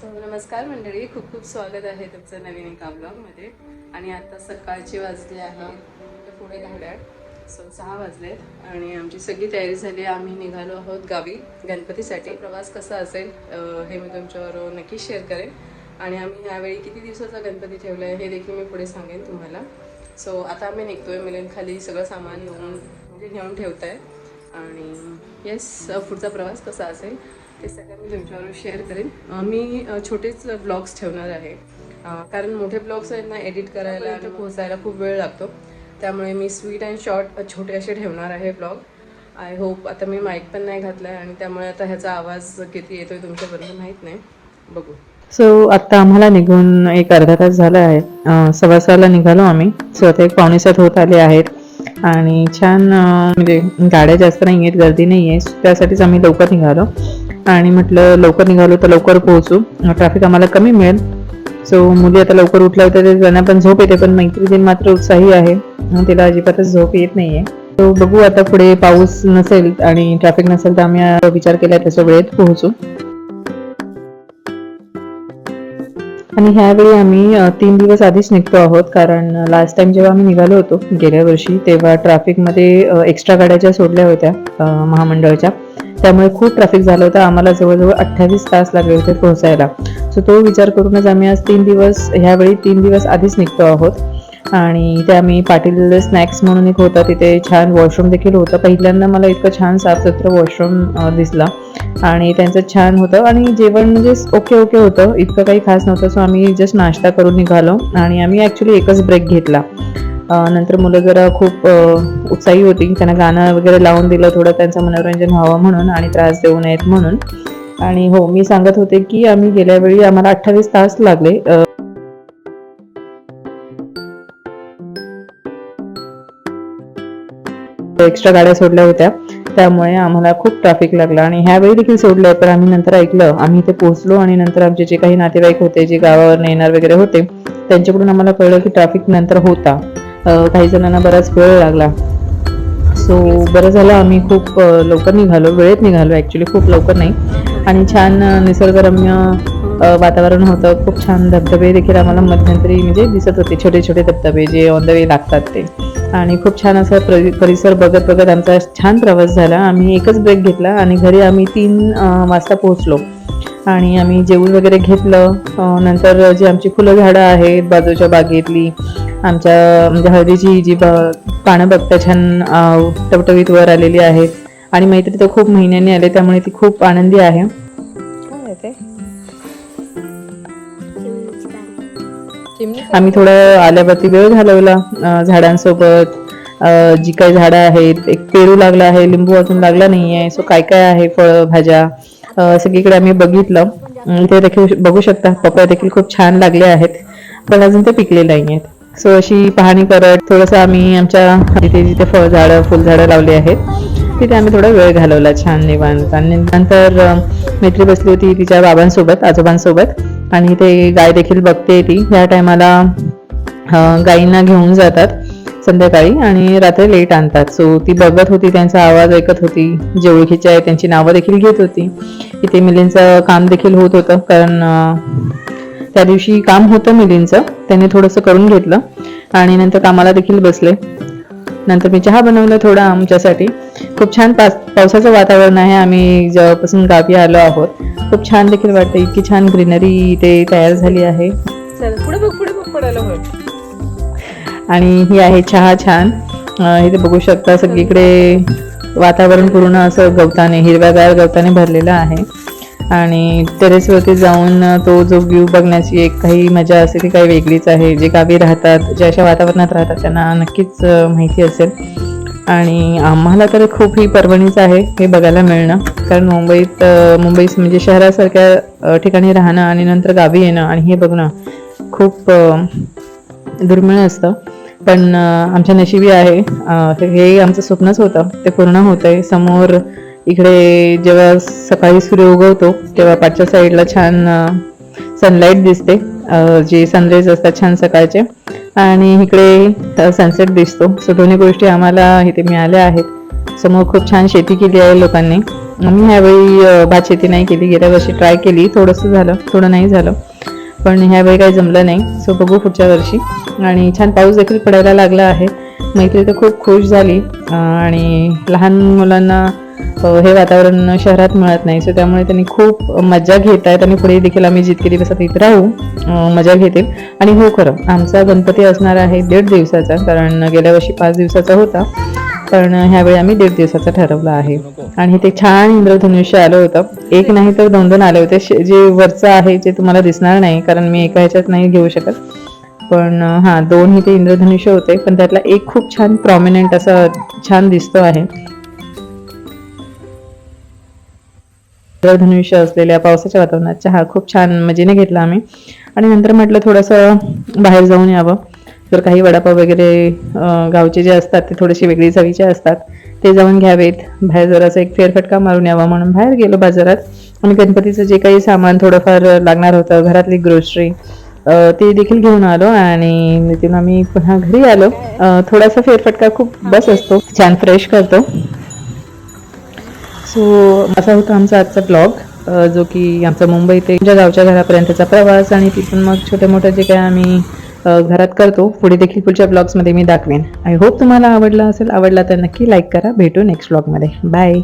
नमस्कार मंडळी, खूप खूप स्वागत आहे तुमचं नवीन एका ब्लॉगमध्ये. आणि आता सकाळचे वाजले आहेत पुढे घड्याळ 6 वाजलेत आणि आमची सगळी तयारी झाली. आम्ही निघालो आहोत गावी गणपतीसाठी. प्रवास कसा असेल हे मी तुमच्यावर नक्की शेअर करेन. आणि आम्ही यावेळी किती दिवसाचा गणपती ठेवला आहे हे देखील मी पुढे सांगेन तुम्हाला. आता आम्ही निघतोय. मिलिंद खाली सगळं सामान घेऊन ठेवत आहे. आणि येस, पुढचा प्रवास कसा असेल ते सगळं मी तुमच्यावर शेअर करेन. मी छोटेच ब्लॉग्स ठेवणार आहे, कारण मोठे ब्लॉग्स आहेत ना, एडिट करायला आणि पोहोचायला खूप वेळ लागतो. त्यामुळे मी स्वीट अँड शॉर्ट छोटे असे ठेवणार आहे ब्लॉग. I hope. आता मी माईक पण नाही घातला आहे आणि त्यामुळे आता ह्याचा आवाज किती येतोय तुमच्यापर्यंत माहीत नाही. बघू. आत्ता आम्हाला निघून एक अर्धा तास झाला आहे. 6:15 निघालो आम्ही. आता 6:45 होत आले आहेत. आणि छान म्हणजे गाड्या जास्त नाही आहेत, गर्दी नाही आहे, त्यासाठीच आम्ही लवकर निघालो. आणि म्हटलं लवकर निघालो तर लवकर पोहोचू, ट्रॅफिक आम्हाला कमी मिळेल. मुली आता लवकर उठल्या होत्या, ते त्यांना पण झोप येते, पण मैत्रिणी मात्र उत्साही आहे, तिला अजिबातच झोप येत नाहीये. बघू आता पुढे पाऊस नसेल आणि ट्रॅफिक नसेल तर आम्ही विचार केला त्याच्या वेळेत पोहोचू. आणि ह्यावेळी आम्ही 3 दिवस आधीच निघतो आहोत, कारण लास्ट टाइम जेव्हा आम्ही निघालो होतो गेल्या वर्षी तेव्हा ट्रॅफिकमध्ये एक्स्ट्रा गाड्या ज्या सोडल्या होत्या महामंडळाच्या, त्यामुळे खूप ट्रॅफिक झालं होतं. आम्हाला जवळजवळ 28 तास लागले होते पोहोचायला. तो विचार करूनच आम्ही आज 3 दिवस ह्यावेळी 3 दिवस आधीच निघतो आहोत. आणि ते आम्ही पाटील स्नॅक्स म्हणून एक होतं, तिथे छान वॉशरूम देखील होतं. पहिल्यांदा मला इतकं छान साफसुथरं वॉशरूम दिसला आणि त्यांचं छान होतं. आणि जेवण म्हणजे ओके होतं, इतकं काही खास नव्हतं. आम्ही जस्ट नाश्ता करून निघालो आणि आम्ही ॲक्च्युली एकच ब्रेक घेतला. नंतर मुलं जरा खूप उत्साही होती, त्यांना गाणं वगैरे लावून दिलं, थोडं त्यांचं मनोरंजन व्हावं म्हणून आणि त्रास देऊ नयेत म्हणून. आणि हो, मी सांगत होते की आम्ही गेल्या वेळी आम्हाला 28 तास लागले एक्स्ट्रा गाड्या सोडल्या होत्या, त्यामुळे आम्हाला खूप ट्रॅफिक लागला. आणि ह्यावेळी देखील सोडलं, पण आम्ही नंतर ऐकलं, आम्ही इथे पोहोचलो आणि नंतर आमचे जे काही नातेवाईक होते, जे गावावर येणार वगैरे होते, त्यांच्याकडून आम्हाला कळलं की ट्रॅफिक नंतर होता. काही जणांना बराच वेळ लागला. बरं झालं आम्ही खूप लवकर निघालो, वेळेत निघालो, ॲक्च्युली खूप लवकर नाही. आणि छान निसर्गरम्य वातावरण होतं. खूप छान धबधबे देखील आम्हाला मध्यंतरी म्हणजे दिसत होते, छोटे छोटे धबधबे जे ऑन द वे लागतात ते. आणि खूप छान असा परिसर बघत आमचा छान प्रवास झाला. आम्ही एकच ब्रेक घेतला आणि घरी आम्ही 3 वाजता पोहोचलो. आणि आम्ही जेवण वगैरे घेतलं. नंतर जी आमची फुलं झाडं आहेत बाजूच्या बागेतली, आमच्या म्हणजे हळदीची जी पानं बघता छान टवटवीत वर आलेली आहेत. आणि मैत्री तर खूप महिन्यांनी आले, त्यामुळे ती खूप आनंदी आहे. आम्ही थोडं आल्यावरती वेळ घालवला झाडांसोबत. जी काही झाडं आहेत, एक पेरू लागला आहे, लिंबू अजून लागला नाहीये. काय काय आहे, फळ भाज्या सगळीकडे आम्ही बघितलं. ते देखील बघू शकता, पपया देखील खूप छान लागले आहेत, पण अजून ते पिकले नाही आहेत. अशी पाहणी करत थोडंसं आम्ही आमच्या तिथे जिथे फळझाडं फुलझाडं लावली आहेत तिथे आम्ही थोडा वेळ घालवला छान निवांत. आणि नंतर मैत्री बसली होती तिच्या बाबांसोबत, आजोबांसोबत. आणि ते गाय देखील बघते ती. ह्या टायमाला गायींना घेऊन जातात संध्याकाळी आणि रात्री लेट आणतात. ती बघत होती, त्यांचा आवाज ऐकत होती, जे ओळखीचे आहे त्यांची नावं देखील घेत होती. इथे मिलिंदचं काम देखील होत होतं, कारण त्या दिवशी काम होतं मिलिंदचं, त्याने थोडंसं करून घेतलं आणि नंतर कामाला देखील बसले. नंतर मी चहा बनवला थोडा आमच्यासाठी. खूप छान पावसाचं वातावरण आहे. आम्ही जेव्हापासून गावी आलो आहोत, खूप छान देखील वाटतं. इतकी छान ग्रीनरी इथे तयार झाली आहे. पुढे बघ पडायला. आणि ही आहे चहा छान. इथे बघू शकता सगळीकडे वातावरण पूर्ण असं गवताने, हिरव्यागार गवताने भरलेलं आहे. आणि टेरेसवरती जाऊन तो जो व्ह्यू बघण्याची एक काही मजा असते ती काही वेगळीच आहे. जे गावी राहतात, जे अशा वातावरणात राहतात त्यांना नक्कीच माहिती असेल. आणि आम्हाला तर खूप ही पर्वणीच आहे हे बघायला मिळणं, कारण मुंबईत म्हणजे शहरासारख्या ठिकाणी राहणं आणि नंतर गावी येणं आणि हे बघणं खूप दुर्मिळ असतं. पण आमच्या नशिबी आहे, हे आमचं स्वप्नच होतं, ते पूर्ण होतंय. समोर इकडे जेव्हा सकाळी सूर्य उगवतो तेव्हा पाठच्या साईडला छान सनलाईट दिसते, जे सनराईज असतात छान सकाळचे. आणि इकडे सनसेट दिसतो. दोन्ही गोष्टी आम्हाला इथे मिळाल्या आहेत. समोर खूप छान शेती केली आहे लोकांनी. मी ह्यावेळी भात शेती नाही केली. गेल्या वर्षी ट्राय केली, थोडंसं झालं, थोडं नाही झालं, पण ह्यावेळी काही जमलं नाही. सो बघू पुढच्या वर्षी. आणि छान पाऊस देखील पडायला लागला आहे. मैत्री तर खूप खुश झाली. आणि लहान मुलांना हे वातावरण शहरात मिळत नाही, सो त्यामुळे त्यांनी खूप मजा घेत आहेत. आणि पुढे देखील आम्ही जितके दिवस आता इथे राहू मजा घेतील. आणि हो, खरं आमचा गणपती असणार आहे 1.5 दिवसाचा, कारण गेल्या वर्षी 5 दिवसाचा होता, पण ह्यावेळी आम्ही 1.5 दिवसाचा ठरवला आहे. आणि ते छान इंद्रधनुष्य आलं होतं. एक नाही तर 2 आले होते. जे वरचं आहे जे तुम्हाला दिसणार नाही, कारण मी एका ह्याच्यात नाही घेऊ शकत, पण हां 2 इथे इंद्रधनुष्य होते, पण त्यातला एक खूप छान प्रॉमिनंट असा छान दिसतो आहे. इंद्रधनुष्य असलेल्या पावसाच्या वातावरणात चहा खूप छान मजेने घेतला आम्ही. आणि नंतर म्हटलं थोडंसं बाहेर जाऊन यावं. तर काही वडापाव वगैरे गावचे जे असतात ते थोडेसे वेगळी चवीचे असतात, ते जाऊन घ्यावेत. बाहेर जरासं एक फेरफटका मारून यावा म्हणून बाहेर गेलो बाजारात. आणि गणपतीचं जे काही सामान थोडंफार लागणार होतं, घरातली ग्रोसरी, ते देखील घेऊन आलो. आणि तिथून आम्ही पुन्हा घरी आलो. थोडासा फेरफटका खूप बस असतो, छान फ्रेश करतो. सो असा होता आमचा आजचा ब्लॉग, जो की आमचा मुंबई ते गावच्या घरापर्यंतचा प्रवास. आणि तिथून मग छोटे मोठे जे काय आम्ही घरात करतो, पुढे देखील पुढच्या ब्लॉग्समध्ये मी दाखवेन. आय होप तुम्हाला आवडला असेल. आवडला तर नक्की लाईक करा. भेटू नेक्स्ट ब्लॉगमध्ये. बाय.